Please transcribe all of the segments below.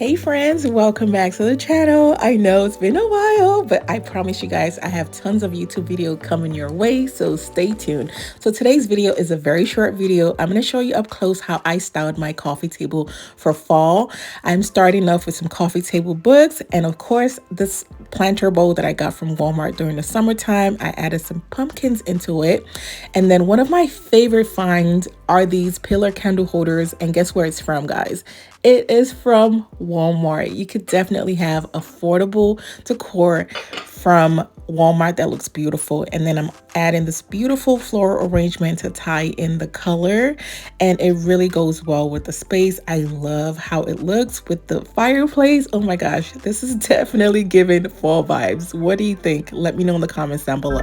Hey friends, welcome back to the channel. I know it's been a while, but I promise you guys I have tons of YouTube video coming your way, so stay tuned. So today's video is a very short video. I'm going to show you up close how I styled my coffee table for fall. I'm starting off with some coffee table books and of course this planter bowl that I got from Walmart during the summertime. I added some pumpkins into it. And then one of my favorite finds are these pillar candle holders, and guess where it's from, guys? It is from Walmart. You could definitely have affordable decor from Walmart that looks beautiful. And then I'm adding this beautiful floral arrangement to tie in the color, and it really goes well with the space. I love how it looks with the fireplace. Oh my gosh, this is definitely giving fall vibes. What do you think? Let me know in the comments down below.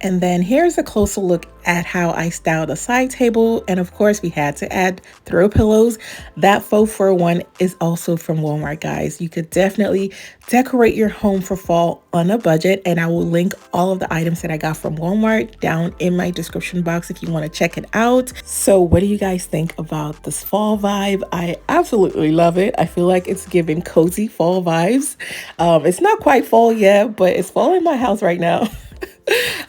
And then here's a closer look at how I styled a side table. And of course, we had to add throw pillows. That faux fur one is also from Walmart, guys. You could definitely decorate your home for fall on a budget. And I will link all of the items that I got from Walmart down in my description box if you want to check it out. So what do you guys think about this fall vibe? I absolutely love it. I feel like it's giving cozy fall vibes. It's not quite fall yet, but it's fall in my house right now.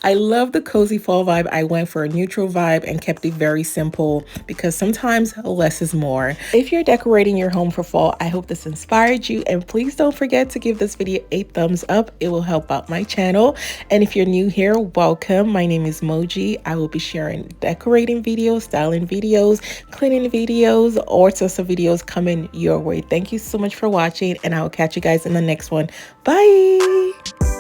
I love the cozy fall vibe. I went for a neutral vibe and kept it very simple because sometimes less is more. If you're decorating your home for fall, I hope this inspired you, and please don't forget to give this video a thumbs up. It will help out my channel. And if you're new here, welcome. My name is Moji. I will be sharing decorating videos, styling videos, cleaning videos, all sorts of videos coming your way. Thank you so much for watching, and I will catch you guys in the next one. Bye.